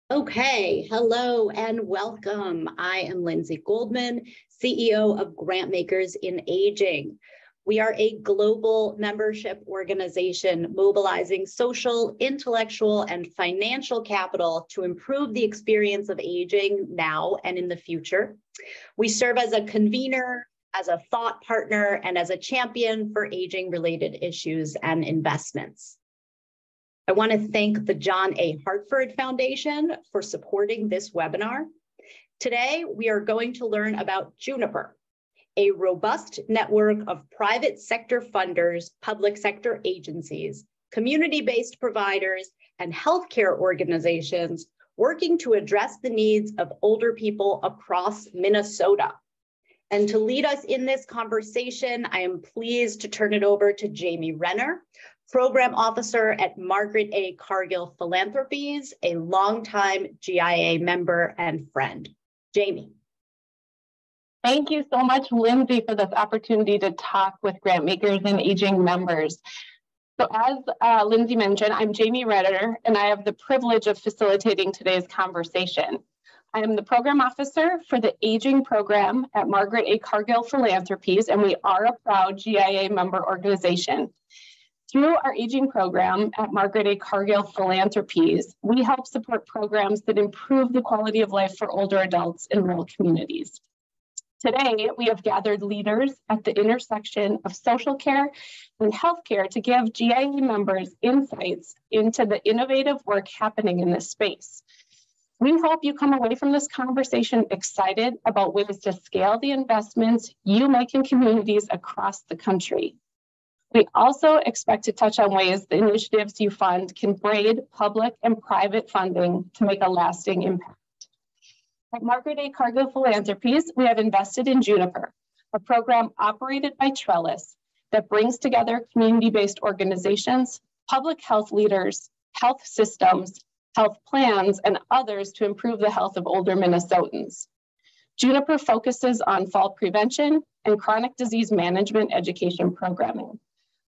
Okay, hello and welcome. I am Lindsay Goldman, CEO of Grantmakers in Aging. We are a global membership organization mobilizing social, intellectual, and financial capital to improve the experience of aging now and in the future. We serve as a convener, as a thought partner, and as a champion for aging-related issues and investments. I want to thank the John A. Hartford Foundation for supporting this webinar. Today, we are going to learn about Juniper, a robust network of private sector funders, public sector agencies, community-based providers, and healthcare organizations working to address the needs of older people across Minnesota. And to lead us in this conversation, I am pleased to turn it over to Jamie Renner, Program Officer at Margaret A. Cargill Philanthropies, a longtime GIA member and friend. Jamie. Thank you so much, Lindsay, for this opportunity to talk with Grantmakers in Aging members. So as Lindsay mentioned, I'm Jamie Renner, and I have the privilege of facilitating today's conversation. I am the Program Officer for the Aging Program at Margaret A. Cargill Philanthropies, and we are a proud GIA member organization. Through our aging program at Margaret A. Cargill Philanthropies, we help support programs that improve the quality of life for older adults in rural communities. Today, we have gathered leaders at the intersection of social care and healthcare to give GIA members insights into the innovative work happening in this space. We hope you come away from this conversation excited about ways to scale the investments you make in communities across the country. We also expect to touch on ways the initiatives you fund can braid public and private funding to make a lasting impact. At Margaret A. Cargill Philanthropies, we have invested in Juniper, a program operated by Trellis that brings together community-based organizations, public health leaders, health systems, health plans, and others to improve the health of older Minnesotans. Juniper focuses on fall prevention and chronic disease management education programming.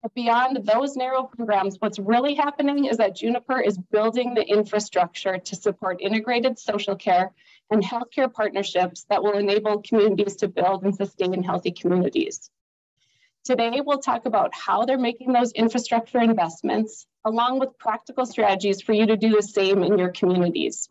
But beyond those narrow programs, what's really happening is that Juniper is building the infrastructure to support integrated social care and healthcare partnerships that will enable communities to build and sustain healthy communities. Today, we'll talk about how they're making those infrastructure investments, along with practical strategies for you to do the same in your communities.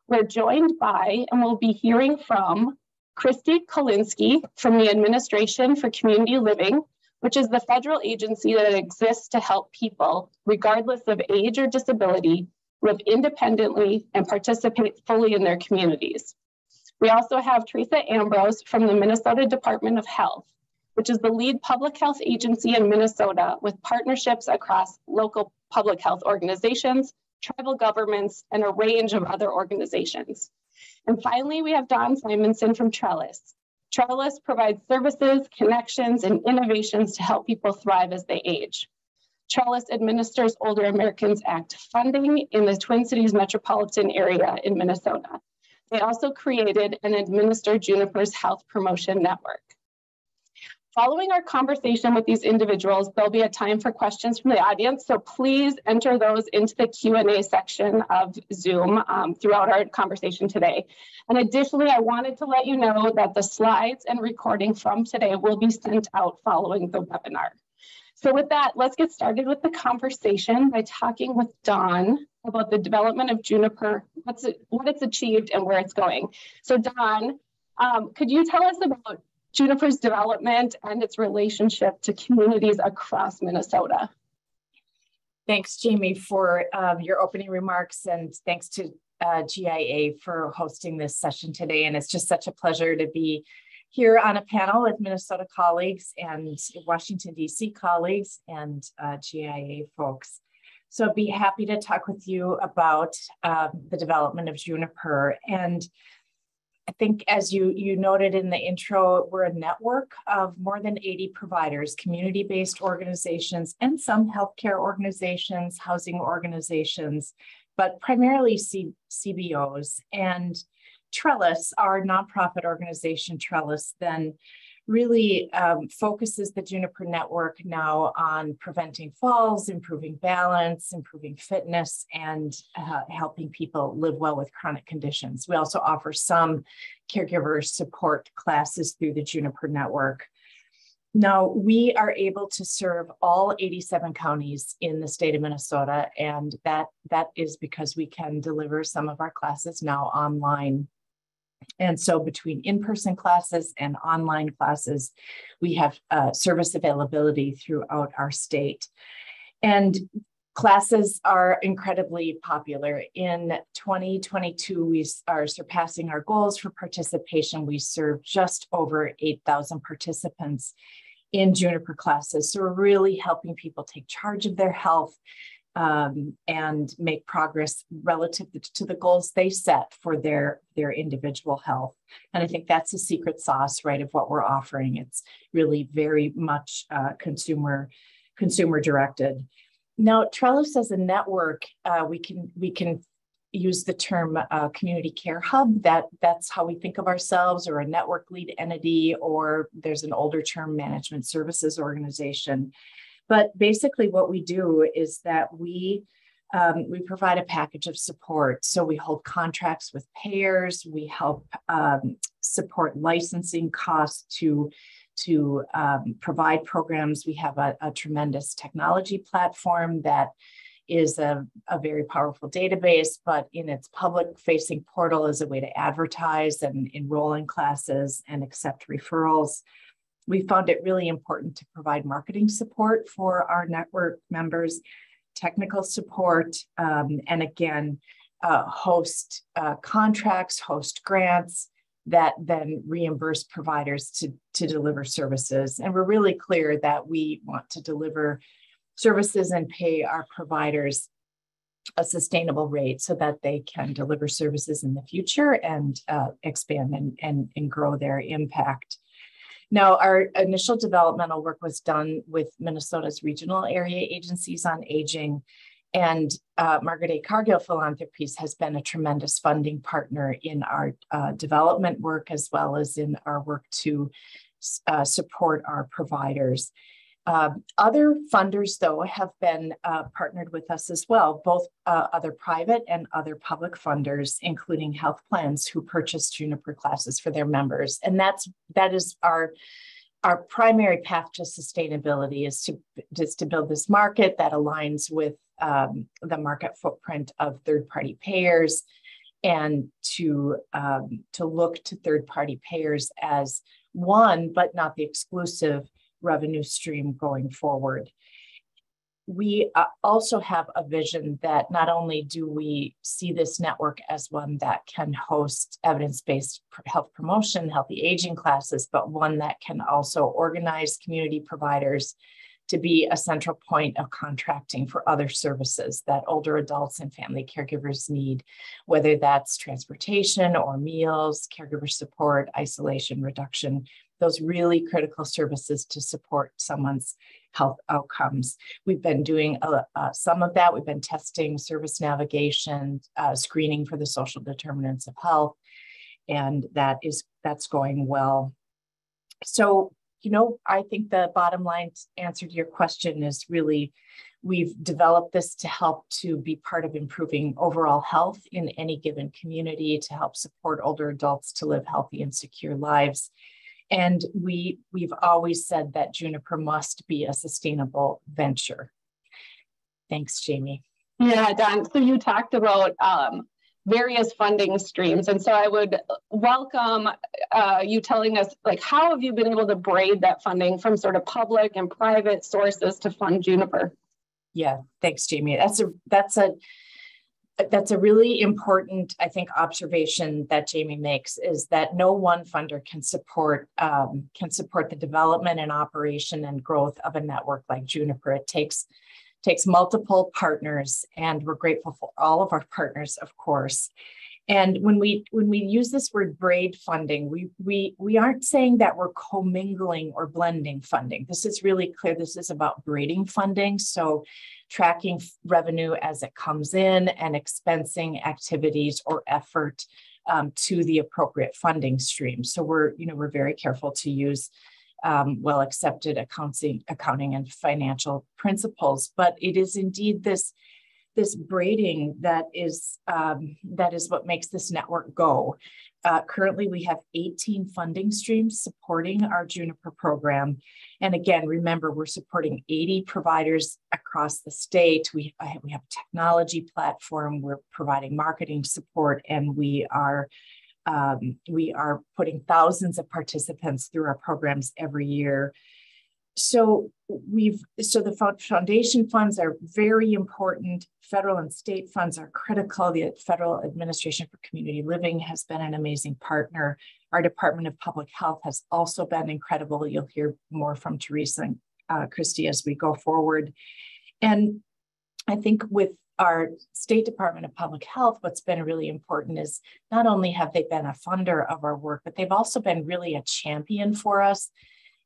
We're joined by, and we'll be hearing from, Christy Kolinsky from the Administration for Community Living, which is the federal agency that exists to help people, regardless of age or disability, live independently and participate fully in their communities. We also have Teresa Ambrose from the Minnesota Department of Health, which is the lead public health agency in Minnesota with partnerships across local public health organizations, tribal governments, and a range of other organizations. And finally, we have Don Simonson from Trellis. Trellis provides services, connections, and innovations to help people thrive as they age. Trellis administers Older Americans Act funding in the Twin Cities metropolitan area in Minnesota. They also created and administer Juniper's Health Promotion Network. Following our conversation with these individuals, there'll be a time for questions from the audience, so please enter those into the Q&A section of Zoom throughout our conversation today. And additionally, I wanted to let you know that the slides and recording from today will be sent out following the webinar. So with that, let's get started with the conversation by talking with Don about the development of Juniper, what it's achieved and where it's going. So Don, could you tell us about Juniper's development and its relationship to communities across Minnesota? Thanks, Jamie, for your opening remarks, and thanks to GIA for hosting this session today. And it's just such a pleasure to be here on a panel with Minnesota colleagues and Washington, D.C. colleagues and GIA folks. So I'd be happy to talk with you about the development of Juniper. And I think, as you noted in the intro, we're a network of more than 80 providers, community-based organizations, and some healthcare organizations, housing organizations, but primarily CBOs. And Trellis, our nonprofit organization, Trellis, then really focuses the Juniper network now on preventing falls, improving balance, improving fitness, and helping people live well with chronic conditions. We also offer some caregiver support classes through the Juniper network. Now, we are able to serve all 87 counties in the state of Minnesota, and that is because we can deliver some of our classes now online. And so between in-person classes and online classes, we have service availability throughout our state. And classes are incredibly popular. In 2022, we are surpassing our goals for participation. We served just over 8,000 participants in Juniper classes. So we're really helping people take charge of their health and make progress relative to the goals they set for their individual health. And I think that's the secret sauce, right, of what we're offering. It's really very much consumer directed. Now, Trellis as a network, we can use the term community care hub. That's how we think of ourselves, or a network lead entity, or there's an older term, management services organization. But basically what we do is that we provide a package of support. So we hold contracts with payers, we help support licensing costs to provide programs. We have a tremendous technology platform that is a very powerful database, but in its public-facing portal is a way to advertise and enroll in classes and accept referrals. We found it really important to provide marketing support for our network members, technical support, and again, host contracts, host grants that then reimburse providers to deliver services. And we're really clear that we want to deliver services and pay our providers a sustainable rate so that they can deliver services in the future and expand and grow their impact. Now, our initial developmental work was done with Minnesota's regional area agencies on aging, and Margaret A. Cargill Philanthropies has been a tremendous funding partner in our development work, as well as in our work to support our providers. Other funders, though, have been partnered with us as well, both other private and other public funders, including health plans who purchase Juniper classes for their members. And that is our primary path to sustainability is to build this market that aligns with the market footprint of third-party payers, and to look to third-party payers as one, but not the exclusive revenue stream going forward. We also have a vision that not only do we see this network as one that can host evidence-based health promotion, healthy aging classes, but one that can also organize community providers to be a central point of contracting for other services that older adults and family caregivers need, whether that's transportation or meals, caregiver support, isolation reduction, those really critical services to support someone's health outcomes. We've been doing some of that. We've been testing service navigation, screening for the social determinants of health, and that's going well. So, I think the bottom line answer to your question is really, we've developed this to help to be part of improving overall health in any given community, to help support older adults to live healthy and secure lives. And we've always said that Juniper must be a sustainable venture. Thanks, Jamie. Yeah, Dawn. So you talked about various funding streams. And so I would welcome you telling us, how have you been able to braid that funding from sort of public and private sources to fund Juniper? Yeah, thanks, Jamie. That's a really important, I think, observation that Jamie makes, is that no one funder can support the development and operation and growth of a network like Juniper. It takes multiple partners, and we're grateful for all of our partners, of course. And when we use this word braid funding, we aren't saying that we're commingling or blending funding. This is really clear. This is about braiding funding. So tracking revenue as it comes in and expensing activities or effort to the appropriate funding stream. So we're very careful to use well accepted accounting and financial principles. But it is indeed this braiding that is what makes this network go. Currently, we have 18 funding streams supporting our Juniper program. And again, remember, we're supporting 80 providers across the state. We have a technology platform, we're providing marketing support, and we are putting thousands of participants through our programs every year. So the foundation funds are very important. Federal and state funds are critical. The Federal Administration for Community Living has been an amazing partner. Our Department of Public Health has also been incredible. You'll hear more from Teresa and Christy as we go forward. And I think with our State Department of Public Health, what's been really important is not only have they been a funder of our work, but they've also been really a champion for us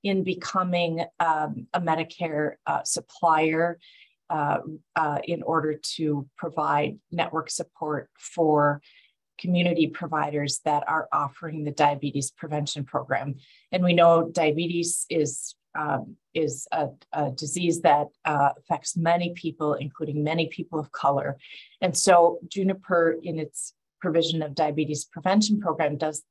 in becoming a Medicare supplier in order to provide network support for community providers that are offering the diabetes prevention program. And we know diabetes is a disease that affects many people, including many people of color. And so Juniper, in its provision of diabetes prevention program, does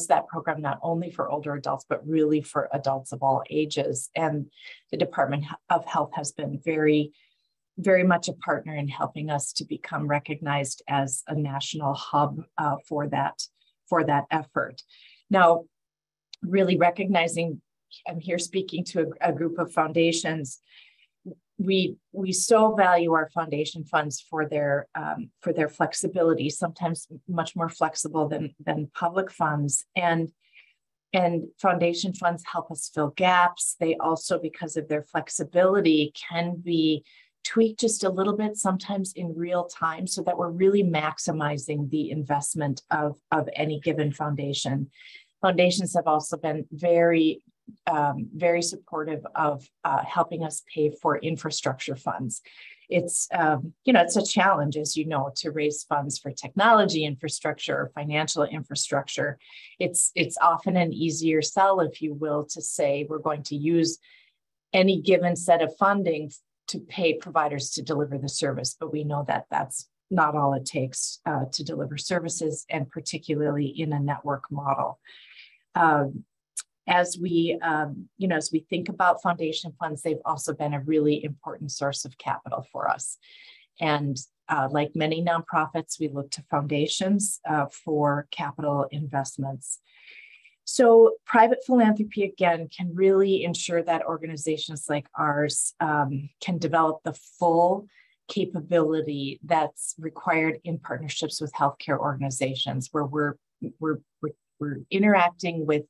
that program not only for older adults, but really for adults of all ages. And the Department of Health has been very, very much a partner in helping us to become recognized as a national hub for that effort. Now, really recognizing, I'm here speaking to a group of foundations. We so value our foundation funds for their flexibility, sometimes much more flexible than public funds. And foundation funds help us fill gaps. They also, because of their flexibility, can be tweaked just a little bit, sometimes in real time, so that we're really maximizing the investment of any given foundation. Foundations have also been very supportive of helping us pay for infrastructure funds. It's it's a challenge, as you know, to raise funds for technology infrastructure or financial infrastructure. It's often an easier sell, if you will, to say we're going to use any given set of funding to pay providers to deliver the service, but we know that that's not all it takes to deliver services, and particularly in a network model. As we think about foundation funds, they've also been a really important source of capital for us. And like many nonprofits, we look to foundations for capital investments. So private philanthropy, again, can really ensure that organizations like ours can develop the full capability that's required in partnerships with healthcare organizations, where we're interacting with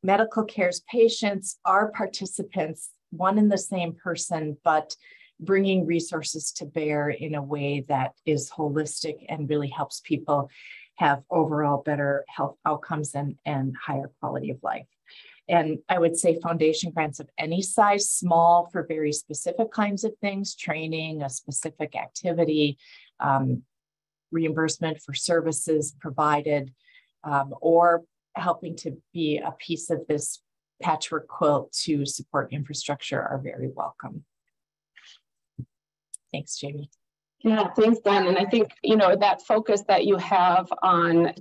medical care's patients, our participants, one and the same person, but bringing resources to bear in a way that is holistic and really helps people have overall better health outcomes and higher quality of life. And I would say foundation grants of any size, small for very specific kinds of things, training, a specific activity, reimbursement for services provided, or helping to be a piece of this patchwork quilt to support infrastructure are very welcome. Thanks, Jamie. Yeah, thanks, Dan. And I think, that focus that you have on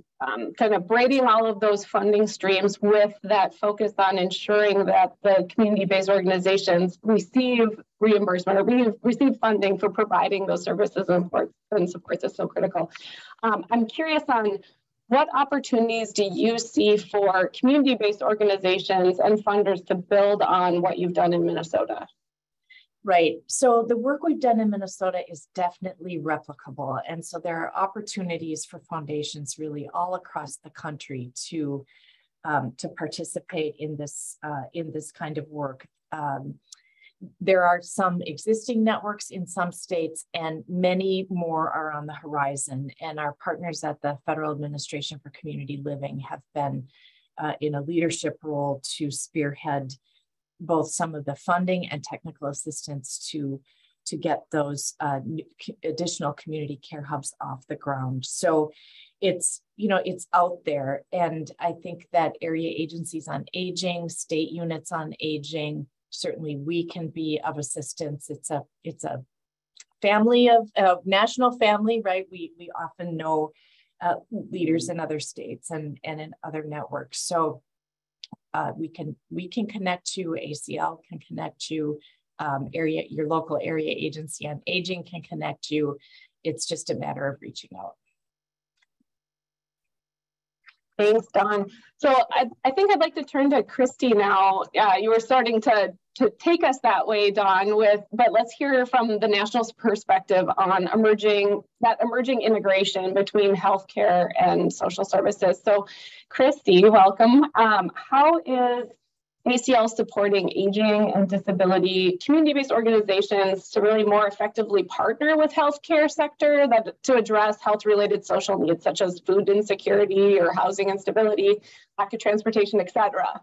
kind of braiding all of those funding streams with that focus on ensuring that the community-based organizations receive reimbursement or receive funding for providing those services and supports is so critical. I'm curious on what opportunities do you see for community-based organizations and funders to build on what you've done in Minnesota? Right. So the work we've done in Minnesota is definitely replicable. And so there are opportunities for foundations really all across the country to participate in this kind of work. There are some existing networks in some states, and many more are on the horizon. And our partners at the Federal Administration for Community Living have been in a leadership role to spearhead both some of the funding and technical assistance to to get those additional community care hubs off the ground. So it's, it's out there. And I think that area agencies on aging, state units on aging, certainly we can be of assistance. It's a family of national family, right? We often know leaders in other states and in other networks. So we can connect to ACL, can connect to your local area agency on aging can connect you. It's just a matter of reaching out. Thanks, Dawn. So I think I'd like to turn to Christy now. You were starting to take us that way, Dawn, but let's hear from the national's perspective on emerging integration between healthcare and social services. So Christy, welcome. How is ACL supporting aging and disability community-based organizations to really more effectively partner with healthcare sector to address health-related social needs such as food insecurity or housing instability, lack of transportation, et cetera?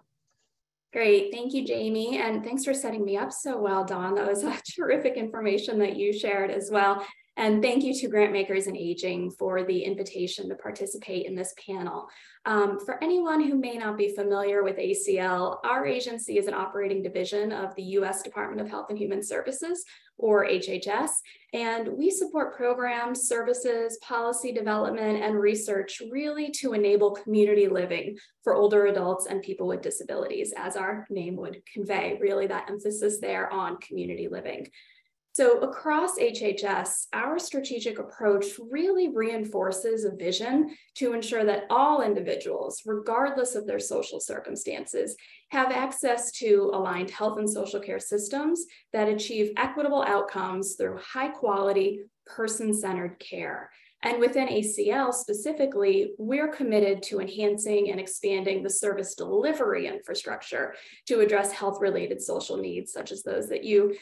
Great. Thank you, Jamie. And thanks for setting me up so well, Dawn. That was terrific information that you shared as well. And thank you to Grantmakers in Aging for the invitation to participate in this panel. For anyone who may not be familiar with ACL, our agency is an operating division of the U.S. Department of Health and Human Services, or HHS, and we support programs, services, policy development, and research really to enable community living for older adults and people with disabilities, as our name would convey, really that emphasis there on community living. So across HHS, our strategic approach really reinforces a vision to ensure that all individuals, regardless of their social circumstances, have access to aligned health and social care systems that achieve equitable outcomes through high quality, person-centered care. And within ACL specifically, we're committed to enhancing and expanding the service delivery infrastructure to address health-related social needs, such as those that you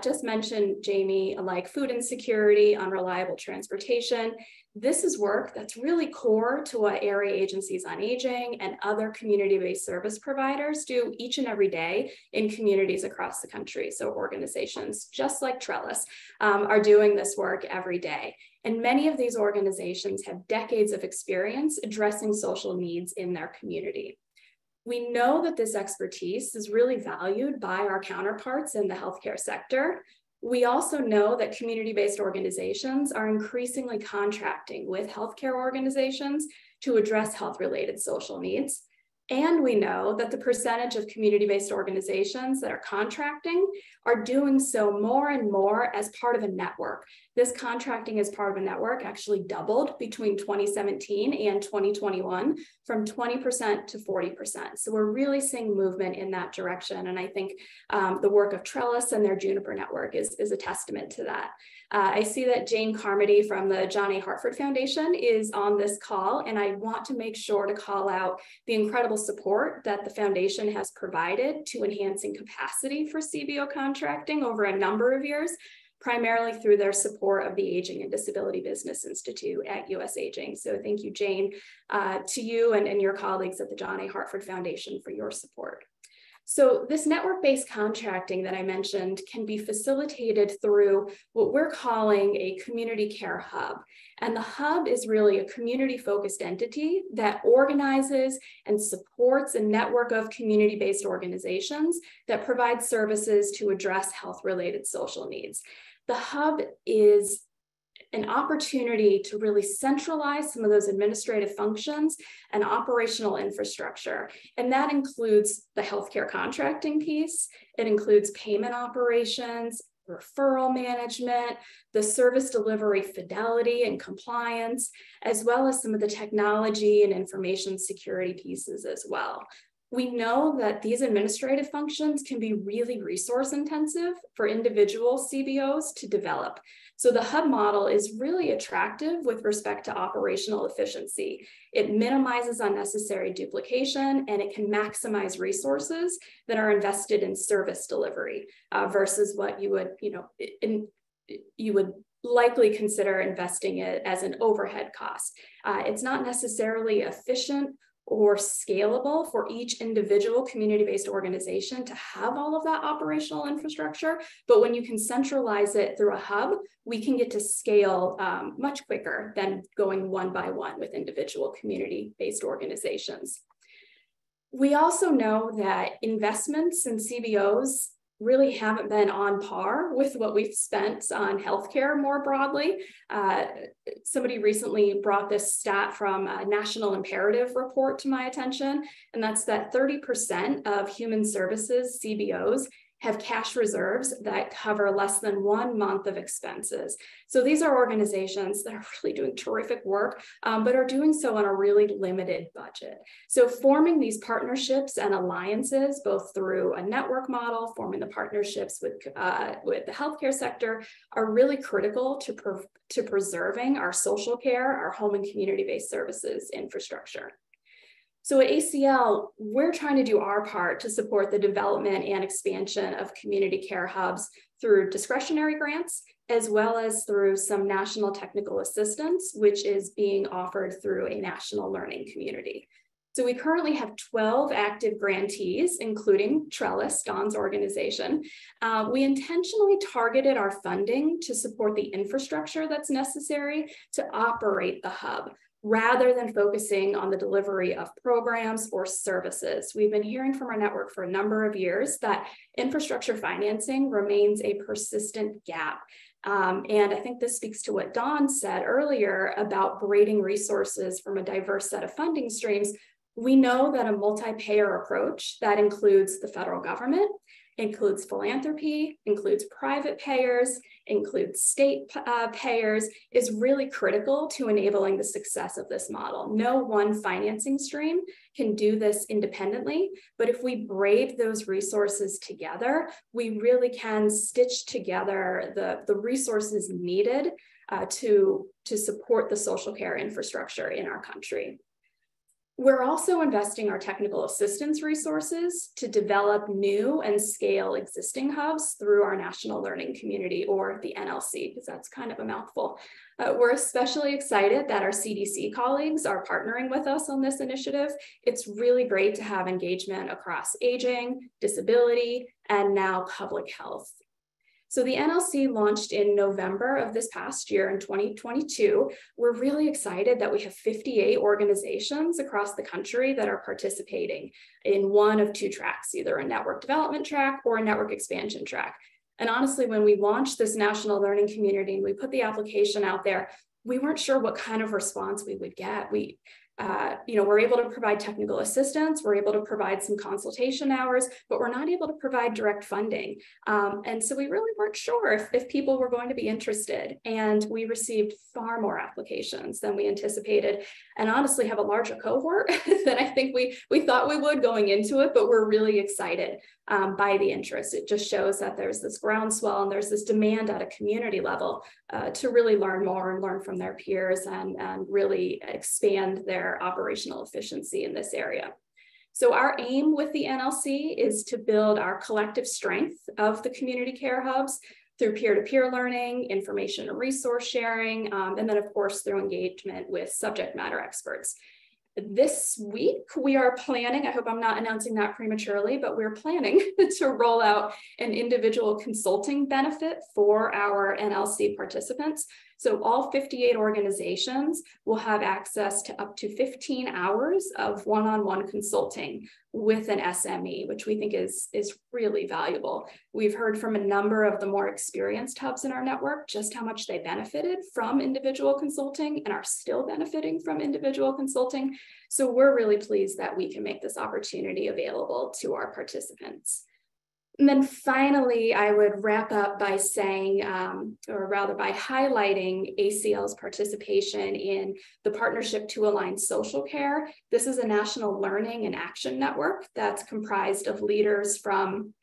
just mentioned, Jamie, like food insecurity, unreliable transportation. This is work that's really core to what area agencies on aging and other community-based service providers do each and every day in communities across the country. So organizations just like Trellis are doing this work every day. And many of these organizations have decades of experience addressing social needs in their community. We know that this expertise is really valued by our counterparts in the healthcare sector. We also know that community-based organizations are increasingly contracting with healthcare organizations to address health-related social needs. And we know that the percentage of community-based organizations that are contracting are doing so more and more as part of a network. This contracting as part of a network actually doubled between 2017 and 2021 from 20% to 40%. So we're really seeing movement in that direction. And I think the work of Trellis and their Juniper network is a testament to that. I see that Jane Carmody from the John A. Hartford Foundation is on this call, and I want to make sure to call out the incredible support that the foundation has provided to enhancing capacity for CBO contracting over a number of years, primarily through their support of the Aging and Disability Business Institute at US Aging. So thank you, Jane, to you and your colleagues at the John A. Hartford Foundation for your support. So this network-based contracting that I mentioned can be facilitated through what we're calling a community care hub. And the hub is really a community-focused entity that organizes and supports a network of community-based organizations that provide services to address health-related social needs. The hub is an opportunity to really centralize some of those administrative functions and operational infrastructure. And that includes the healthcare contracting piece. It includes payment operations, referral management, the service delivery fidelity and compliance, as well as some of the technology and information security pieces as well. We know that these administrative functions can be really resource intensive for individual CBOs to develop. So the hub model is really attractive with respect to operational efficiency. It minimizes unnecessary duplication, and it can maximize resources that are invested in service delivery versus what you would likely consider investing it as an overhead cost. It's not necessarily efficient or scalable for each individual community-based organization to have all of that operational infrastructure. But when you can centralize it through a hub, we can get to scale much quicker than going one by one with individual community-based organizations. We also know that investments in CBOs really haven't been on par with what we've spent on healthcare more broadly. Somebody recently brought this stat from a National Imperative report to my attention, and that's that 30% of human services CBOs have cash reserves that cover less than 1 month of expenses. So these are organizations that are really doing terrific work, but are doing so on a really limited budget. So forming these partnerships and alliances, both through a network model, forming the partnerships with the healthcare sector, are really critical to preserving our social care, our home and community-based services infrastructure. So at ACL, we're trying to do our part to support the development and expansion of community care hubs through discretionary grants, as well as through some national technical assistance, which is being offered through a national learning community. So we currently have 12 active grantees, including Trellis, Don's organization. We intentionally targeted our funding to support the infrastructure that's necessary to operate the hub, rather than focusing on the delivery of programs or services. We've been hearing from our network for a number of years that infrastructure financing remains a persistent gap. And I think this speaks to what Don said earlier about braiding resources from a diverse set of funding streams. We know that a multi-payer approach that includes the federal government, includes philanthropy, includes private payers, includes state payers, is really critical to enabling the success of this model. No one financing stream can do this independently, but if we braid those resources together, we really can stitch together the resources needed to support the social care infrastructure in our country. We're also investing our technical assistance resources to develop new and scale existing hubs through our national learning community, or the NLC, because that's kind of a mouthful. We're especially excited that our CDC colleagues are partnering with us on this initiative. It's really great to have engagement across aging, disability, and now public health. So the NLC launched in November of this past year in 2022. We're really excited that we have 58 organizations across the country that are participating in one of two tracks, either a network development track or a network expansion track. And honestly, when we launched this national learning community and we put the application out there, we weren't sure what kind of response we would get. We're able to provide technical assistance, we're able to provide some consultation hours, but we're not able to provide direct funding. And so we really weren't sure if people were going to be interested. And we received far more applications than we anticipated, and honestly have a larger cohort than I think we thought we would going into it, but we're really excited by the interest. It just shows that there's this groundswell and there's this demand at a community level to really learn more and learn from their peers and really expand their operational efficiency in this area. So our aim with the NLC is to build our collective strength of the community care hubs through peer-to-peer learning, information and resource sharing, and then of course through engagement with subject matter experts. This week, we are planning, I hope I'm not announcing that prematurely, but we're planning to roll out an individual consulting benefit for our NLC participants. So all 58 organizations will have access to up to 15 hours of one-on-one consulting with an SME, which we think is really valuable. We've heard from a number of the more experienced hubs in our network just how much they benefited from individual consulting and are still benefiting from individual consulting. So we're really pleased that we can make this opportunity available to our participants. And then finally, I would wrap up by saying, or rather by highlighting ACL's participation in the Partnership to Align Social Care. This is a national learning and action network that's comprised of leaders from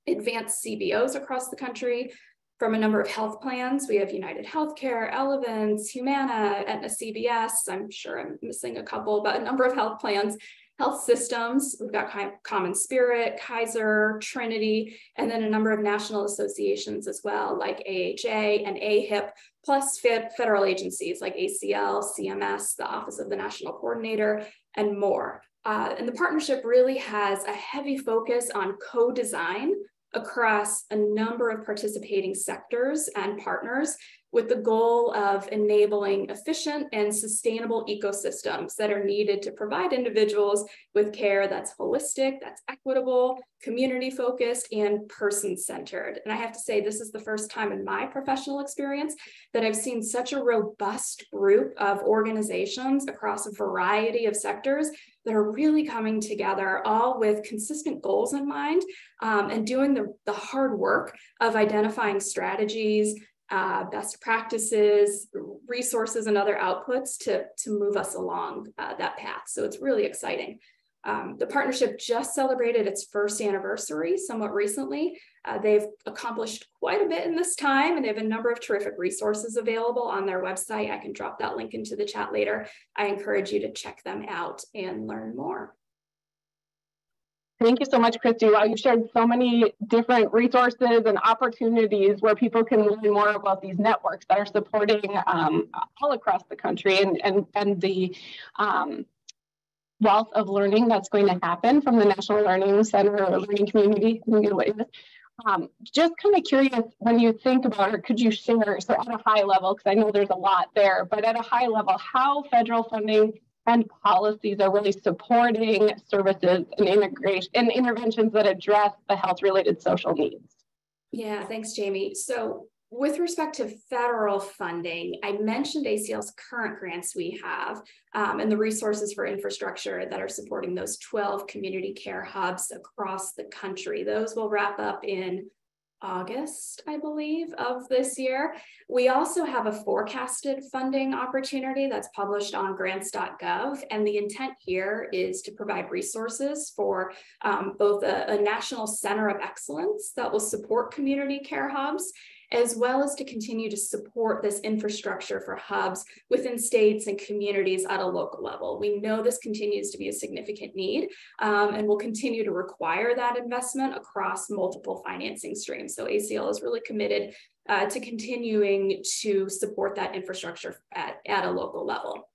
advanced CBOs across the country, from a number of health plans. We have United Healthcare, Elevance, Humana, Aetna CBS. I'm sure I'm missing a couple, but a number of health plans. Health systems, we've got Common Spirit, Kaiser, Trinity, and then a number of national associations as well, like AHA and AHIP, plus federal agencies like ACL, CMS, the Office of the National Coordinator, and more. And the partnership really has a heavy focus on co-design across a number of participating sectors and partners, with the goal of enabling efficient and sustainable ecosystems that are needed to provide individuals with care that's holistic, that's equitable, community-focused, and person-centered. And I have to say, this is the first time in my professional experience that I've seen such a robust group of organizations across a variety of sectors that are really coming together, all with consistent goals in mind, and doing the hard work of identifying strategies, best practices, resources, and other outputs to move us along that path. So it's really exciting. The partnership just celebrated its first anniversary somewhat recently. They've accomplished quite a bit in this time, and they have a number of terrific resources available on their website. I can drop that link into the chat later. I encourage you to check them out and learn more. Thank you so much, Christy. Wow, you shared so many different resources and opportunities where people can learn more about these networks that are supporting all across the country, and the wealth of learning that's going to happen from the National Learning Center or Learning Community. Just kind of curious, when you think about, or could you share, so at a high level, because I know there's a lot there, but at a high level, how federal funding and policies are really supporting services and integration and interventions that address the health-related social needs? Yeah, thanks, Jamie. So with respect to federal funding, I mentioned ACL's current grants we have and the resources for infrastructure that are supporting those 12 community care hubs across the country. Those will wrap up in August, I believe, of this year. We also have a forecasted funding opportunity that's published on grants.gov, and the intent here is to provide resources for both a national center of excellence that will support community care hubs, as well as to continue to support this infrastructure for hubs within states and communities at a local level. We know this continues to be a significant need and will continue to require that investment across multiple financing streams. So ACL is really committed to continuing to support that infrastructure at a local level.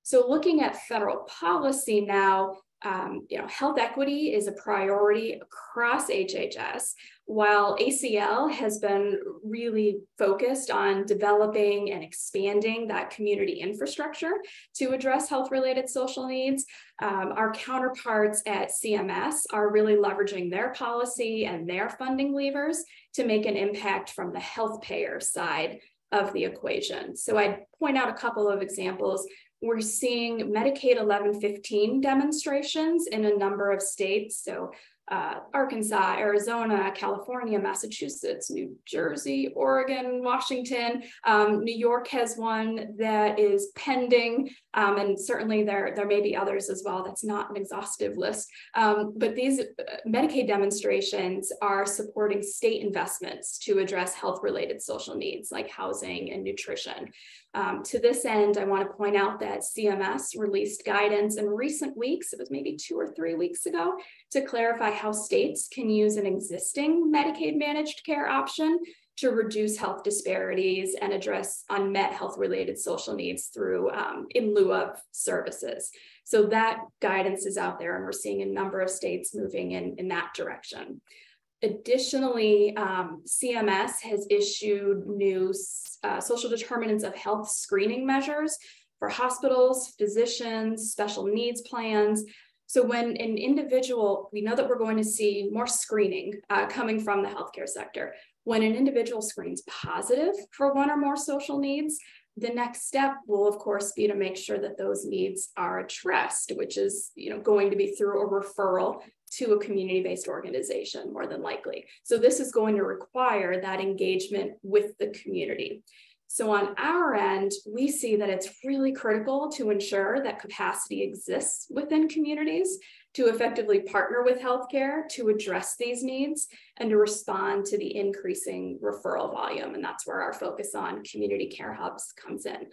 So looking at federal policy now, health equity is a priority across HHS, while ACL has been really focused on developing and expanding that community infrastructure to address health-related social needs. Our counterparts at CMS are really leveraging their policy and their funding levers to make an impact from the health payer side of the equation. So I'd point out a couple of examples. We're seeing Medicaid 1115 demonstrations in a number of states. So Arkansas, Arizona, California, Massachusetts, New Jersey, Oregon, Washington. New York has one that is pending, and certainly there may be others as well. That's not an exhaustive list. But these Medicaid demonstrations are supporting state investments to address health-related social needs like housing and nutrition. To this end, I want to point out that CMS released guidance in recent weeks, it was maybe 2 or 3 weeks ago, to clarify how states can use an existing Medicaid managed care option to reduce health disparities and address unmet health-related social needs through in lieu of services. So that guidance is out there, and we're seeing a number of states moving in that direction. Additionally, CMS has issued new social determinants of health screening measures for hospitals, physicians, special needs plans. So when an individual, we know that we're going to see more screening coming from the healthcare sector. When an individual screens positive for one or more social needs, the next step will, of course, be to make sure that those needs are addressed, which is going to be through a referral to a community-based organization, more than likely. So this is going to require that engagement with the community. So on our end, we see that it's really critical to ensure that capacity exists within communities to effectively partner with healthcare to address these needs and to respond to the increasing referral volume. And that's where our focus on community care hubs comes in.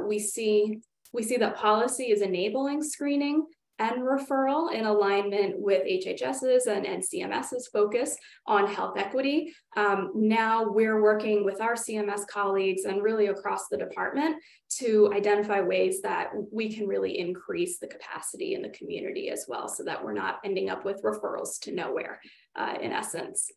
We see that policy is enabling screening, and referral in alignment with HHS's and CMS's focus on health equity. Now we're working with our CMS colleagues and really across the department to identify ways that we can really increase the capacity in the community as well, so that we're not ending up with referrals to nowhere in essence.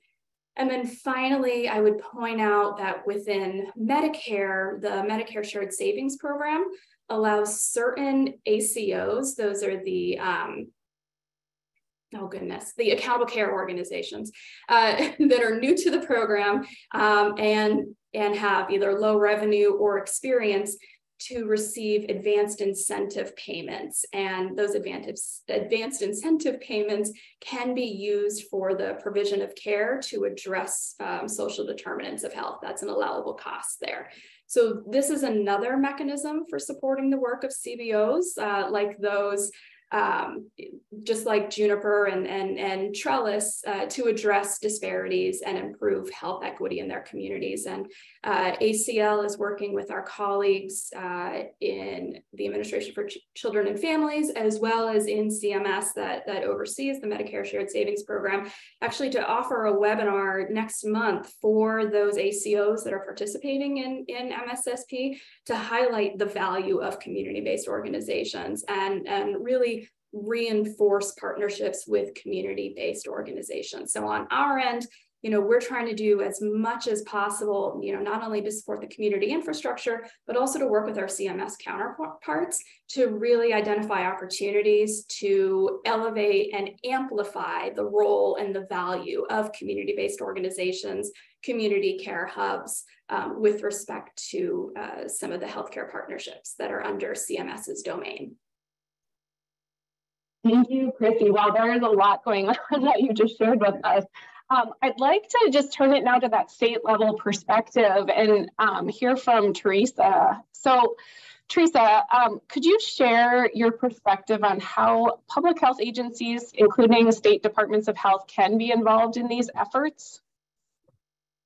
And then finally, I would point out that within Medicare, the Medicare Shared Savings Program allows certain ACOs, those are the, the accountable care organizations that are new to the program and have either low revenue or experience to receive advanced incentive payments. And those advanced incentive payments can be used for the provision of care to address social determinants of health. That's an allowable cost there. So this is another mechanism for supporting the work of CBOs, like those, just like Juniper and Trellis, to address disparities and improve health equity in their communities. And ACL is working with our colleagues in the Administration for Children and Families, as well as in CMS that oversees the Medicare Shared Savings Program, actually to offer a webinar next month for those ACOs that are participating in MSSP to highlight the value of community-based organizations and really reinforce partnerships with community-based organizations. So on our end, we're trying to do as much as possible, not only to support the community infrastructure, but also to work with our CMS counterparts to really identify opportunities to elevate and amplify the role and the value of community-based organizations, community care hubs, with respect to some of the healthcare partnerships that are under CMS's domain. Thank you, Christy. Wow, there is a lot going on that you just shared with us. I'd like to just turn it now to that state level perspective and hear from Teresa. So Teresa, could you share your perspective on how public health agencies, including state departments of health, can be involved in these efforts?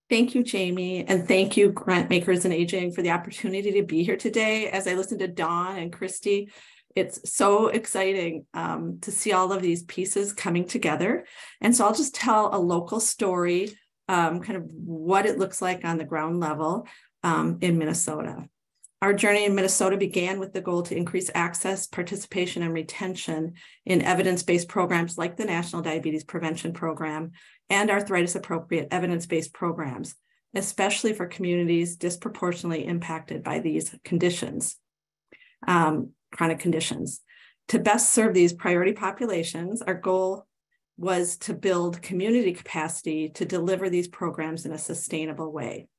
Thank you, Jamie, and thank you, Grantmakers In Aging, for the opportunity to be here today. As I listen to Dawn and Christy, it's so exciting to see all of these pieces coming together. And so I'll just tell a local story, kind of what it looks like on the ground level in Minnesota. Our journey in Minnesota began with the goal to increase access, participation, and retention in evidence-based programs like the National Diabetes Prevention Program and arthritis-appropriate evidence-based programs, especially for communities disproportionately impacted by these conditions. Chronic conditions. To best serve these priority populations, our goal was to build community capacity to deliver these programs in a sustainable way.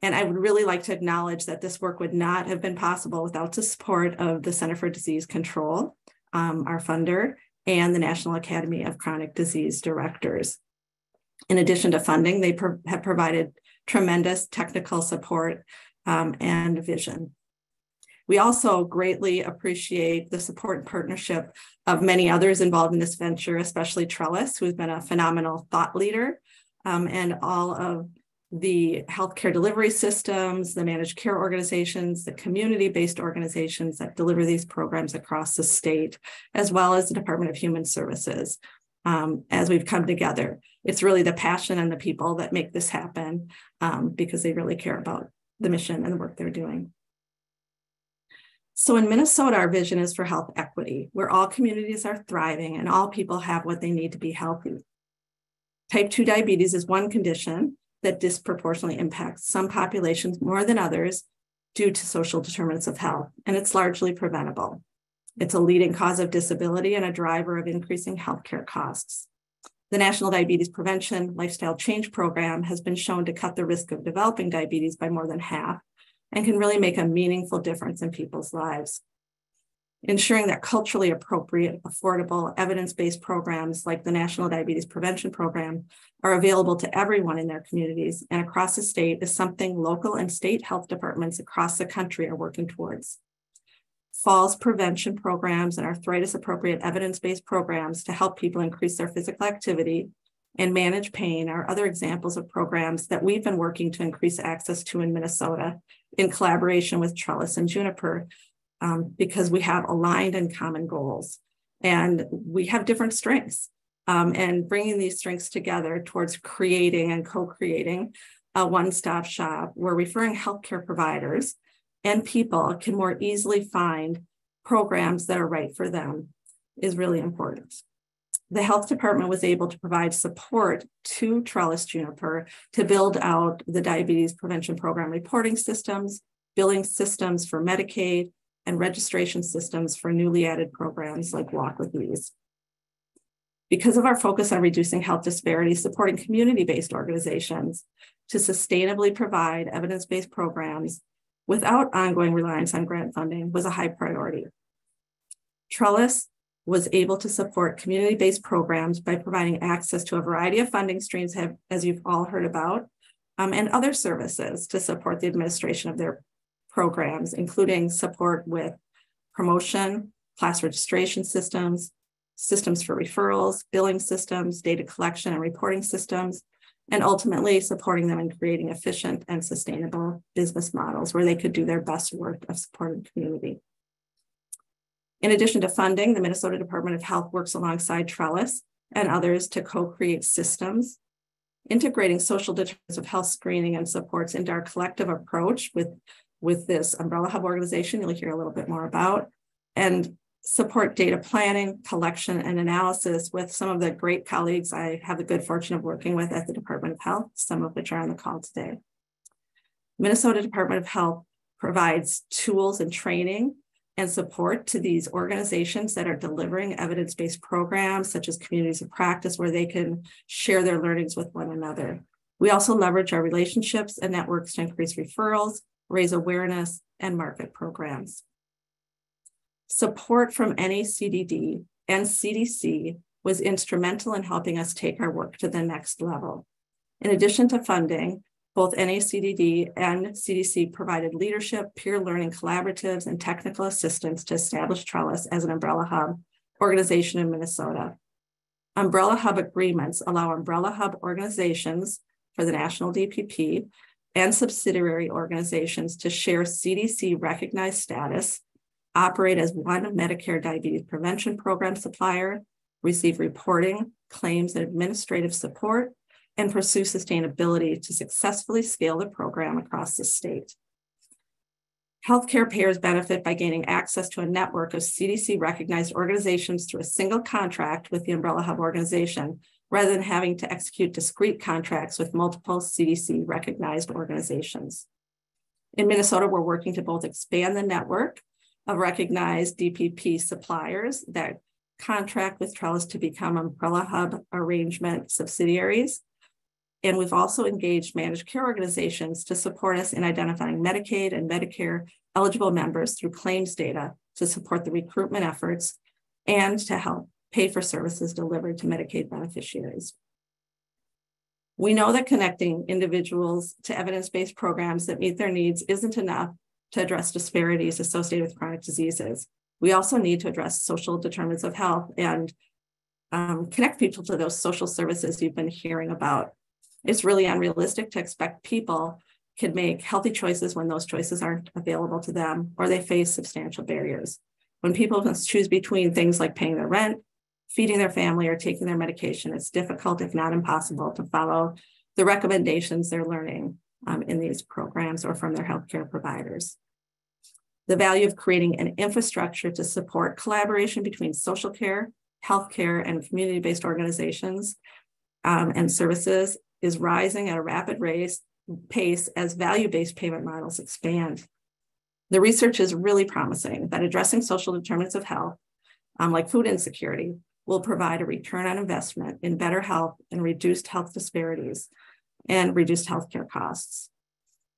And I would really like to acknowledge that this work would not have been possible without the support of the Center for Disease Control, our funder, and the National Academy of Chronic Disease Directors. In addition to funding, they have provided tremendous technical support and vision. We also greatly appreciate the support and partnership of many others involved in this venture, especially Trellis, who's been a phenomenal thought leader, and all of the healthcare delivery systems, the managed care organizations, the community-based organizations that deliver these programs across the state, as well as the Department of Human Services. As we've come together, it's really the passion and the people that make this happen because they really care about the mission and the work they're doing. So in Minnesota, our vision is for health equity, where all communities are thriving and all people have what they need to be healthy. Type 2 diabetes is one condition that disproportionately impacts some populations more than others due to social determinants of health, and it's largely preventable. It's a leading cause of disability and a driver of increasing healthcare costs. The National Diabetes Prevention Lifestyle Change Program has been shown to cut the risk of developing diabetes by more than half, and can really make a meaningful difference in people's lives. Ensuring that culturally appropriate, affordable, evidence-based programs like the National Diabetes Prevention Program are available to everyone in their communities and across the state is something local and state health departments across the country are working towards. Falls prevention programs and arthritis-appropriate evidence-based programs to help people increase their physical activity and manage pain are other examples of programs that we've been working to increase access to in Minnesota in collaboration with Trellis and Juniper because we have aligned and common goals. And we have different strengths, and bringing these strengths together towards creating and co-creating a one-stop shop where referring healthcare providers and people can more easily find programs that are right for them is really important. The health department was able to provide support to Trellis Juniper to build out the diabetes prevention program reporting systems, billing systems for Medicaid, and registration systems for newly added programs like Walk with Ease. Because of our focus on reducing health disparities, supporting community-based organizations to sustainably provide evidence-based programs without ongoing reliance on grant funding was a high priority. Trellis was able to support community-based programs by providing access to a variety of funding streams, as you've all heard about, and other services to support the administration of their programs, including support with promotion, class registration systems, systems for referrals, billing systems, data collection and reporting systems, and ultimately supporting them in creating efficient and sustainable business models where they could do their best work of supporting the community. In addition to funding, the Minnesota Department of Health works alongside Trellis and others to co-create systems, integrating social determinants of health screening and supports into our collective approach with this umbrella hub organization you'll hear a little bit more about, and support data planning, collection, and analysis with some of the great colleagues I have the good fortune of working with at the Department of Health, some of which are on the call today. Minnesota Department of Health provides tools and training and support to these organizations that are delivering evidence-based programs, such as communities of practice, where they can share their learnings with one another. We also leverage our relationships and networks to increase referrals, raise awareness, and market programs. Support from NACDD and CDC was instrumental in helping us take our work to the next level. In addition to funding, both NACDD and CDC provided leadership, peer learning collaboratives, and technical assistance to establish Trellis as an umbrella hub organization in Minnesota. Umbrella hub agreements allow umbrella hub organizations for the national DPP and subsidiary organizations to share CDC recognized status, operate as one Medicare diabetes prevention program supplier, receive reporting, claims, and administrative support, and pursue sustainability to successfully scale the program across the state. Healthcare payers benefit by gaining access to a network of CDC-recognized organizations through a single contract with the umbrella hub organization, rather than having to execute discrete contracts with multiple CDC-recognized organizations. In Minnesota, we're working to both expand the network of recognized DPP suppliers that contract with Trellis to become umbrella hub arrangement subsidiaries. And we've also engaged managed care organizations to support us in identifying Medicaid and Medicare eligible members through claims data to support the recruitment efforts and to help pay for services delivered to Medicaid beneficiaries. We know that connecting individuals to evidence-based programs that meet their needs isn't enough to address disparities associated with chronic diseases. We also need to address social determinants of health and connect people to those social services you've been hearing about. It's really unrealistic to expect people can make healthy choices when those choices aren't available to them or they face substantial barriers. When people must choose between things like paying their rent, feeding their family, or taking their medication, it's difficult, if not impossible, to follow the recommendations they're learning in these programs or from their healthcare providers. The value of creating an infrastructure to support collaboration between social care, healthcare, and community-based organizations and services is rising at a rapid pace as value-based payment models expand. The research is really promising that addressing social determinants of health, like food insecurity, will provide a return on investment in better health and reduced health disparities and reduced healthcare costs.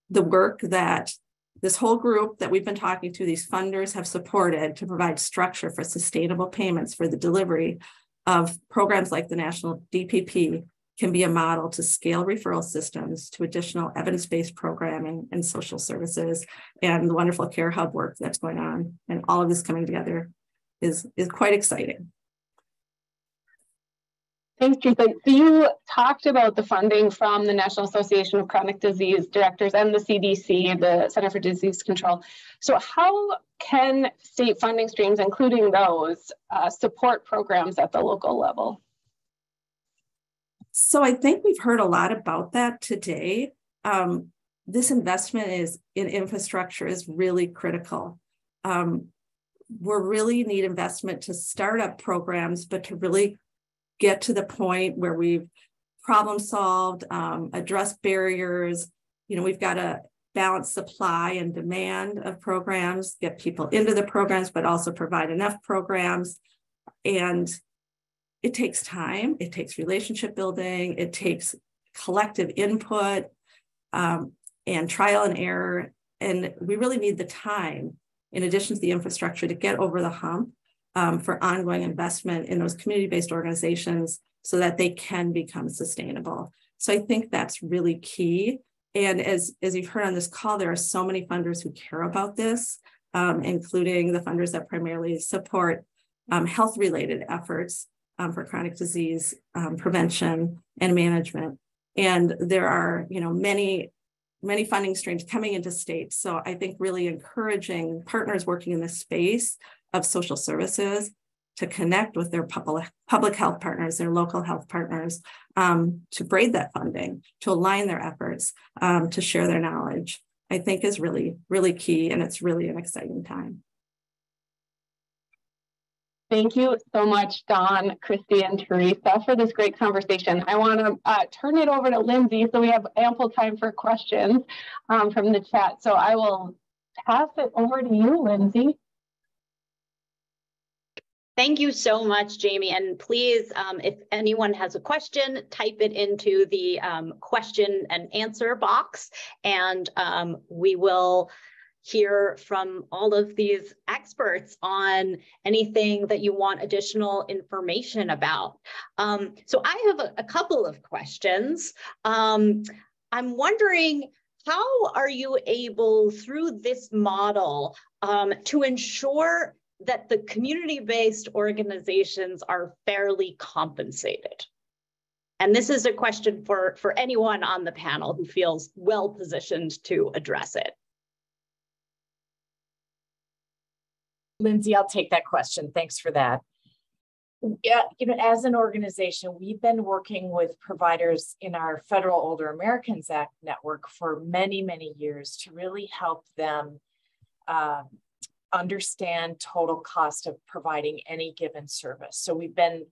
The work that this whole group that we've been talking to, these funders, have supported to provide structure for sustainable payments for the delivery of programs like the National DPP can be a model to scale referral systems to additional evidence-based programming and social services and the wonderful Care Hub work that's going on. And all of this coming together is quite exciting. Thanks, Teresa. So you talked about the funding from the National Association of Chronic Disease Directors and the CDC, the Center for Disease Control. So how can state funding streams, including those, support programs at the local level? So I think we've heard a lot about that today. This investment in infrastructure is really critical. We really need investment to start up programs, but to really get to the point where we've problem solved, addressed barriers. We've got to balance supply and demand of programs, get people into the programs, but also provide enough programs. And it takes time, it takes relationship building, it takes collective input and trial and error. And we really need the time, in addition to the infrastructure, to get over the hump for ongoing investment in those community-based organizations so that they can become sustainable. So I think that's really key. And as you've heard on this call, there are so many funders who care about this, including the funders that primarily support health-related efforts for chronic disease prevention and management. And there are, many funding streams coming into states. So I think really encouraging partners working in this space of social services to connect with their public health partners, their local health partners, to braid that funding, to align their efforts, to share their knowledge, I think is really, really key. And it's really an exciting time. Thank you so much, Dawn, Christy, and Teresa, for this great conversation. I want to turn it over to Lindsay so we have ample time for questions from the chat. So I will pass it over to you, Lindsay. Thank you so much, Jamie. And please, if anyone has a question, type it into the question and answer box, and we will hear from all of these experts on anything that you want additional information about. So I have a couple of questions. I'm wondering, how are you able, through this model, to ensure that the community-based organizations are fairly compensated? And this is a question for anyone on the panel who feels well positioned to address it. Lindsay, I'll take that question. Thanks for that. Yeah, as an organization, we've been working with providers in our Federal Older Americans Act network for many, many years to really help them understand total cost of providing any given service. So we've been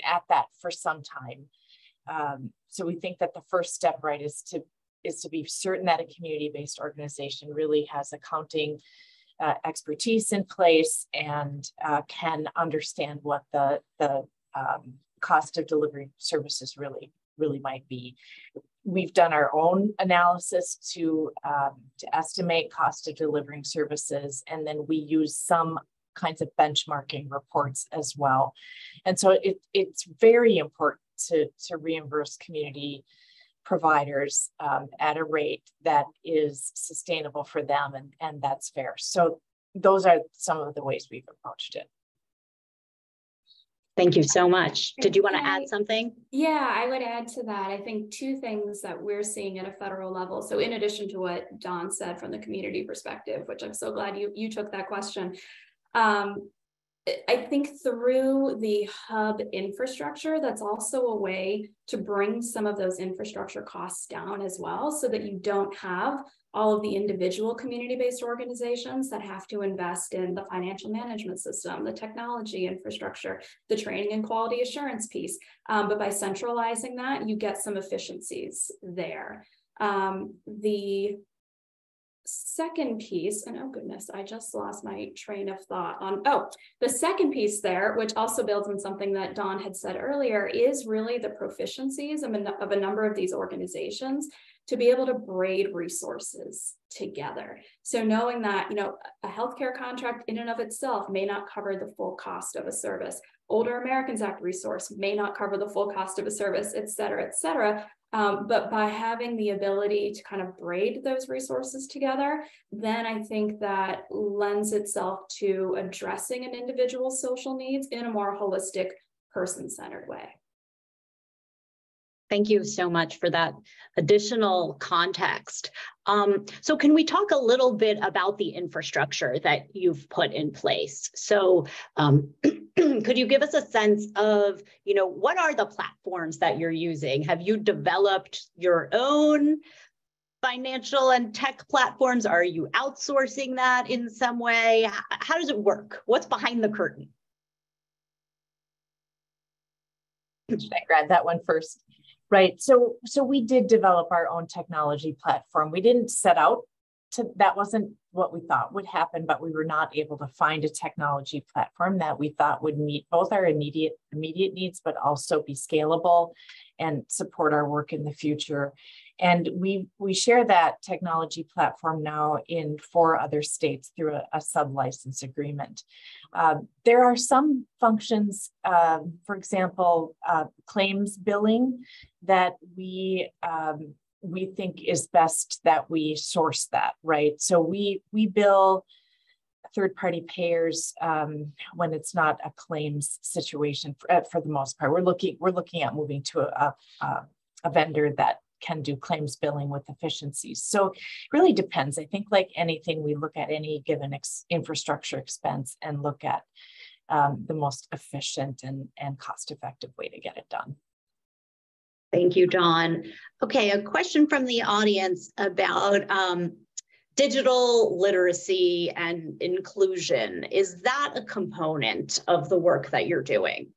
at that for some time. So we think that the first step, right, is to be certain that a community-based organization really has accounting expertise in place and can understand what the cost of delivering services really might be. We've done our own analysis to estimate cost of delivering services, and then we use some kinds of benchmarking reports as well. And so it's very important to reimburse community providers at a rate that is sustainable for them and that's fair. So those are some of the ways we've approached it. Thank you so much. Did you want to add something? Yeah, I would add to that. I think two things that we're seeing at a federal level. So in addition to what Dawn said from the community perspective, which I'm so glad you took that question, I think through the hub infrastructure, that's also a way to bring some of those infrastructure costs down as well, so that you don't have all of the individual community-based organizations that have to invest in the financial management system, the technology infrastructure, the training and quality assurance piece. But by centralizing that, you get some efficiencies there. The second piece, and oh goodness, I just lost my train of thought on, the second piece there, which also builds on something that Dawn had said earlier, is really the proficiencies of a number of these organizations to be able to braid resources together. So knowing that, a healthcare contract in and of itself may not cover the full cost of a service. Older Americans Act resource may not cover the full cost of a service, et cetera, et cetera. But by having the ability to kind of braid those resources together, then I think that lends itself to addressing an individual's social needs in a more holistic, person-centered way. Thank you so much for that additional context. So can we talk a little bit about the infrastructure that you've put in place? So could you give us a sense of, what are the platforms that you're using? Have you developed your own financial and tech platforms? Are you outsourcing that in some way? How does it work? What's behind the curtain? Should I grab that one first? Right. So we did develop our own technology platform. We didn't set out to, that wasn't what we thought would happen, but we were not able to find a technology platform that we thought would meet both our immediate needs, but also be scalable and support our work in the future. And we share that technology platform now in 4 other states through a sub-license agreement. There are some functions, for example, claims billing, that we think is best that we source that, right? So we bill third-party payers when it's not a claims situation for the most part. We're looking at moving to a vendor that can do claims billing with efficiencies. So it really depends. I think like anything, we look at any given infrastructure expense and look at the most efficient and cost-effective way to get it done. Thank you, Dawn. Okay, a question from the audience about digital literacy and inclusion. Is that a component of the work that you're doing?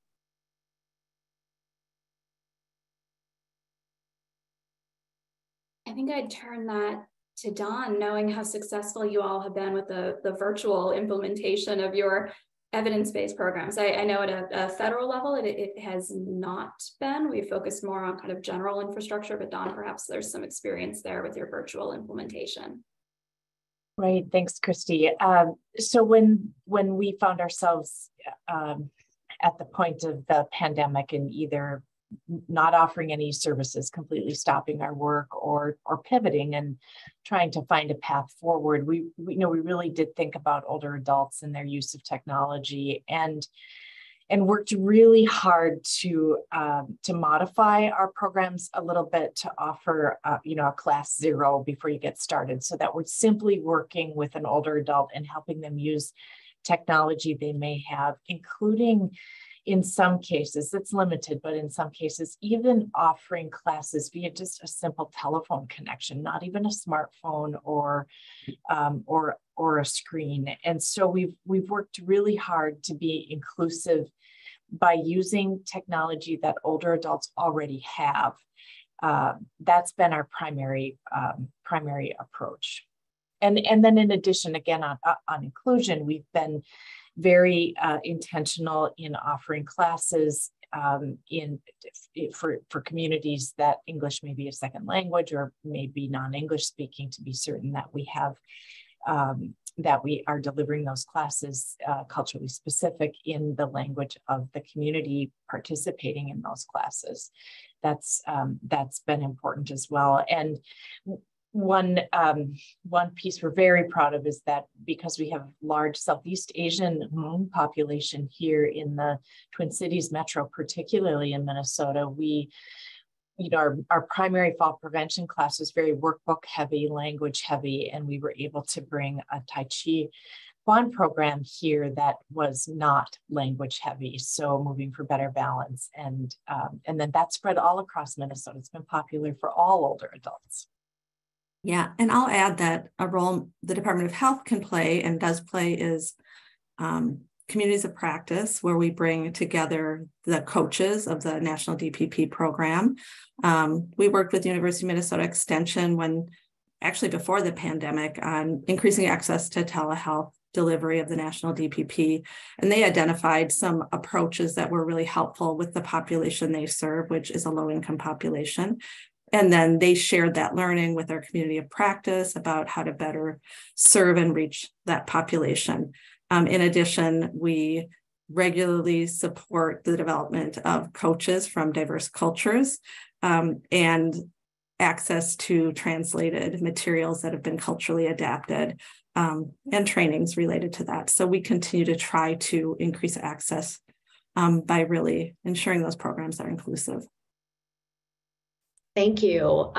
I think I'd turn that to Dawn, knowing how successful you all have been with the virtual implementation of your evidence-based programs. I know at a federal level, it has not been. We focused more on kind of general infrastructure, but Dawn, perhaps there's some experience there with your virtual implementation. Right, thanks, Christy. So when we found ourselves at the point of the pandemic and either not offering any services, completely stopping our work, or pivoting and trying to find a path forward, we really did think about older adults and their use of technology, and worked really hard to modify our programs a little bit to offer a class 0 before you get started, so that we're simply working with an older adult and helping them use technology they may have, including, in some cases, it's limited, but in some cases, even offering classes via just a simple telephone connection, not even a smartphone or a screen. And so we've worked really hard to be inclusive by using technology that older adults already have. That's been our primary approach. And then in addition, again, on inclusion, we've been very intentional in offering classes for communities that English may be a second language or maybe non-English speaking, to be certain that we have that we are delivering those classes culturally specific in the language of the community participating in those classes. That's been important as well. And one piece we're very proud of is that because we have large Southeast Asian Hmong population here in the Twin Cities metro, particularly in Minnesota, our primary fall prevention class was very workbook heavy, language heavy, and we were able to bring a Tai Chi Chuan program here that was not language heavy. So moving for better balance, and then that spread all across Minnesota. It's been popular for all older adults. Yeah, and I'll add that a role the Department of Health can play and does play is communities of practice, where we bring together the coaches of the National DPP program. We worked with University of Minnesota Extension before the pandemic on increasing access to telehealth delivery of the National DPP, and they identified some approaches that were really helpful with the population they serve, which is a low-income population. And then they shared that learning with our community of practice about how to better serve and reach that population. In addition, we regularly support the development of coaches from diverse cultures and access to translated materials that have been culturally adapted and trainings related to that. So we continue to try to increase access by really ensuring those programs are inclusive. Thank you.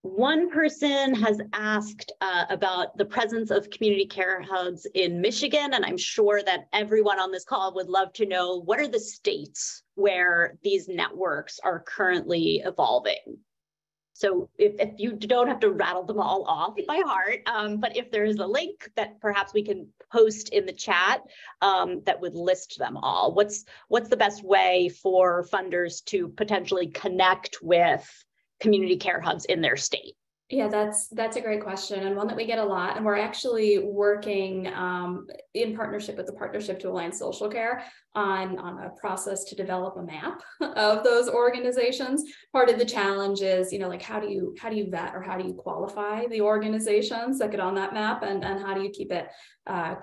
One person has asked about the presence of community care hubs in Michigan, and I'm sure that everyone on this call would love to know, what are the states where these networks are currently evolving? So if you don't have to rattle them all off by heart, but if there is a link that perhaps we can post in the chat that would list them all, what's the best way for funders to potentially connect with community care hubs in their state? Yeah, that's a great question, and one that we get a lot. And we're actually working in partnership with the Partnership to Reliant Social Care on a process to develop a map of those organizations. Part of the challenge is, like how do you vet or how do you qualify the organizations that get on that map, and how do you keep it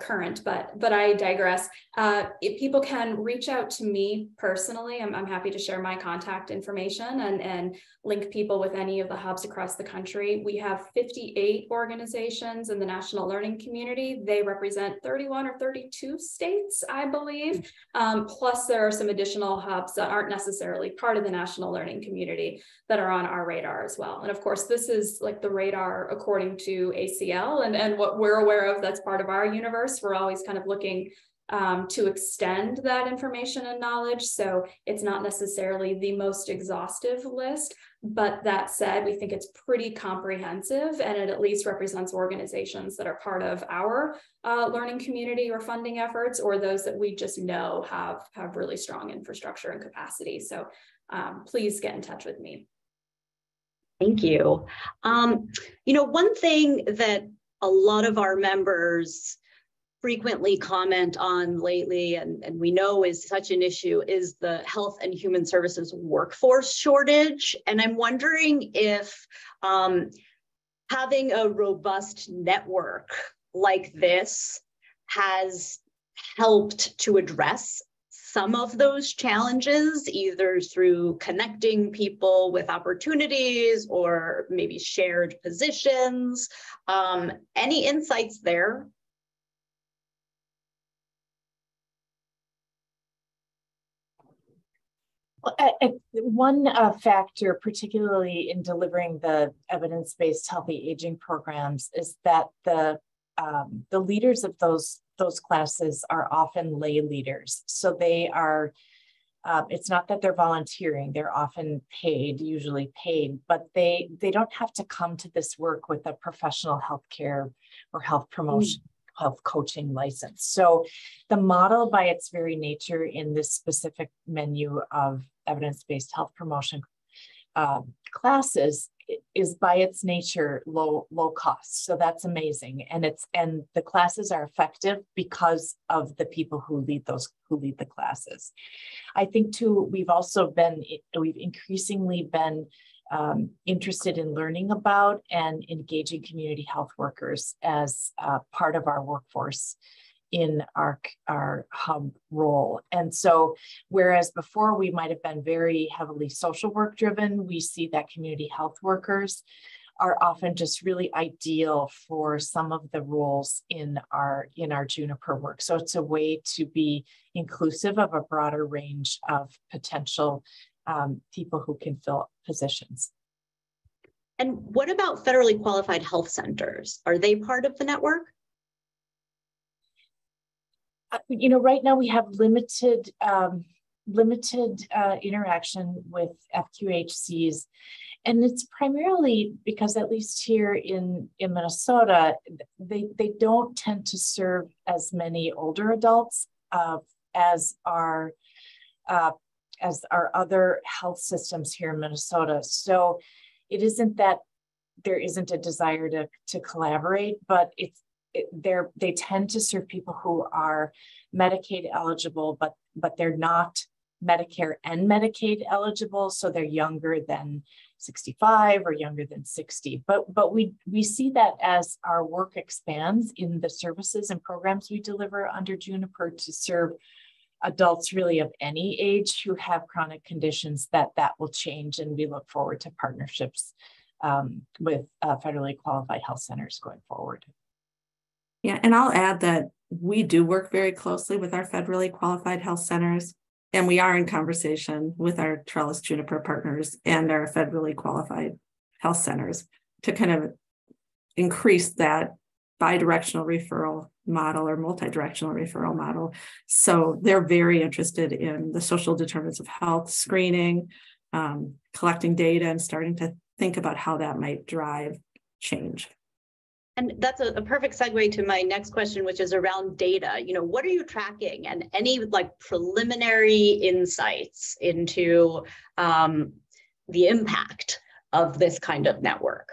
current? But I digress. If people can reach out to me personally, I'm happy to share my contact information and link people with any of the hubs across the country. We have 58 organizations in the national learning community. They represent 31 or 32 states, I believe. Plus there are some additional hubs that aren't necessarily part of the national learning community that are on our radar as well. And of course, this is like the radar according to ACL and what we're aware of that's part of our universe. We're always kind of looking to extend that information and knowledge. So it's not necessarily the most exhaustive list, but that said, we think it's pretty comprehensive, and it at least represents organizations that are part of our learning community or funding efforts, or those that we just know have really strong infrastructure and capacity. So please get in touch with me. Thank you. One thing that a lot of our members frequently comment on lately, and we know is such an issue, is the health and human services workforce shortage. And I'm wondering if having a robust network like this has helped to address some of those challenges, either through connecting people with opportunities or maybe shared positions. Any insights there? One factor, particularly in delivering the evidence-based healthy aging programs, is that the leaders of those classes are often lay leaders. So they are, it's not that they're volunteering, they're often paid, usually paid, but they don't have to come to this work with a professional healthcare or health promotion. Health coaching license. So the model by its very nature in this specific menu of evidence-based health promotion classes is by its nature low cost. So that's amazing. And the classes are effective because of the people who lead the classes. I think too, we've increasingly been interested in learning about and engaging community health workers as part of our workforce in our hub role. And so, whereas before we might have been very heavily social work driven, we see that community health workers are often just really ideal for some of the roles in our Juniper work. So it's a way to be inclusive of a broader range of potential people who can fill positions. And what about federally qualified health centers? Are they part of the network? Right now we have limited interaction with FQHCs, and it's primarily because, at least here in Minnesota, they don't tend to serve as many older adults as our other health systems here in Minnesota. So it isn't that there isn't a desire to collaborate, but they tend to serve people who are Medicaid eligible, but they're not Medicare and Medicaid eligible, so they're younger than 65 or younger than 60. But we see that as our work expands in the services and programs we deliver under Juniper to serve adults really of any age who have chronic conditions, that will change, and we look forward to partnerships with federally qualified health centers going forward. Yeah, and I'll add that we do work very closely with our federally qualified health centers. And we are in conversation with our Trellis Juniper partners and our federally qualified health centers to kind of increase that bidirectional referral model or multi-directional referral model. So they're very interested in the social determinants of health screening, collecting data, and starting to think about how that might drive change. And that's a perfect segue to my next question, which is around data. What are you tracking, and any preliminary insights into the impact of this kind of network?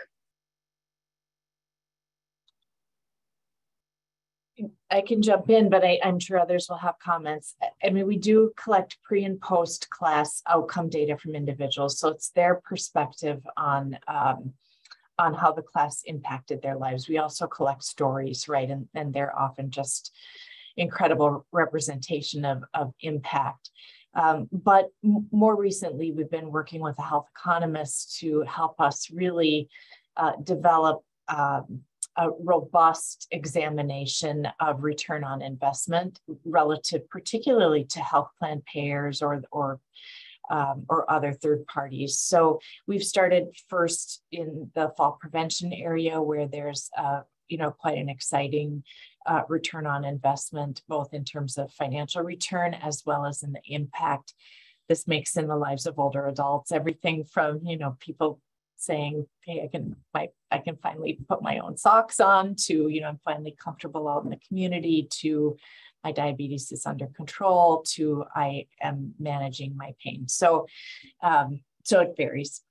I can jump in, but I'm sure others will have comments. I mean, we do collect pre and post class outcome data from individuals. So it's their perspective on how the class impacted their lives. We also collect stories, right? And they're often just incredible representation of impact. But more recently, we've been working with a health economist to help us really develop a robust examination of return on investment relative particularly to health plan payers or other third parties. So we've started first in the fall prevention area, where there's quite an exciting return on investment, both in terms of financial return as well as in the impact this makes in the lives of older adults. Everything from people saying, hey, I can finally put my own socks on, to I'm finally comfortable out in the community, to my diabetes is under control, to I am managing my pain. So it varies.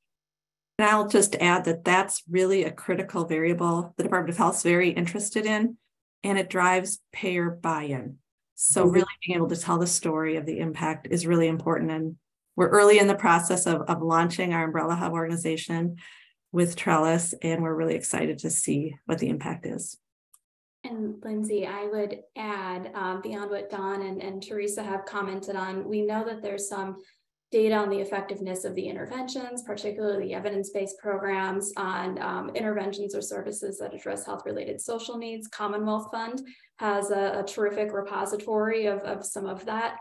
And I'll just add that that's really a critical variable the Department of Health is very interested in, and it drives payer buy-in. So really being able to tell the story of the impact is really important. And we're early in the process of launching our Umbrella Hub organization with Trellis, and we're really excited to see what the impact is. And Lindsay, I would add, beyond what Dawn and Teresa have commented on, we know that there's some data on the effectiveness of the interventions, particularly evidence-based programs on interventions or services that address health-related social needs. Commonwealth Fund has a terrific repository of some of that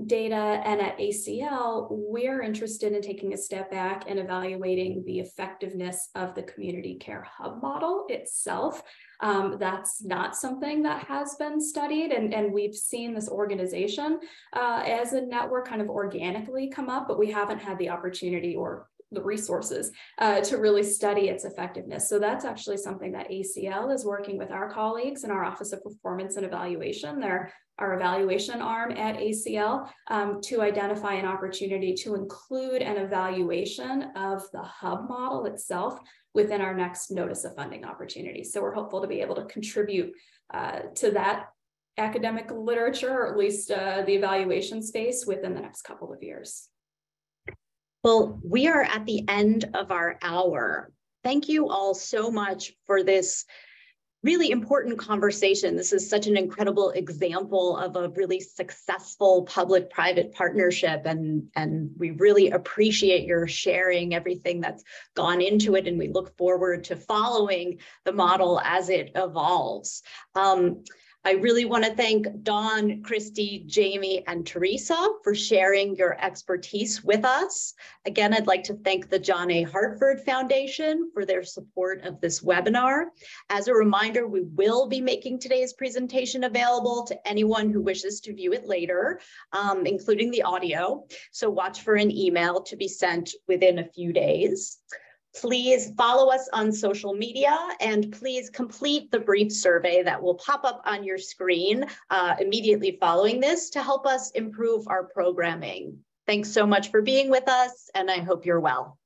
data, and at ACL, we're interested in taking a step back and evaluating the effectiveness of the community care hub model itself. That's not something that has been studied, and we've seen this organization as a network kind of organically come up, but we haven't had the opportunity or the resources to really study its effectiveness. So that's actually something that ACL is working with our colleagues in our Office of Performance and Evaluation. They're our evaluation arm at ACL to identify an opportunity to include an evaluation of the hub model itself within our next notice of funding opportunity. So we're hopeful to be able to contribute to that academic literature, or at least the evaluation space, within the next couple of years. Well, we are at the end of our hour. Thank you all so much for this really important conversation. This is such an incredible example of a really successful public-private partnership, and we really appreciate your sharing everything that's gone into it, and we look forward to following the model as it evolves. I really want to thank Dawn, Christy, Jamie, and Teresa for sharing your expertise with us. Again, I'd like to thank the John A. Hartford Foundation for their support of this webinar. As a reminder, we will be making today's presentation available to anyone who wishes to view it later, including the audio. So watch for an email to be sent within a few days. Please follow us on social media, and please complete the brief survey that will pop up on your screen immediately following this to help us improve our programming. Thanks so much for being with us, and I hope you're well.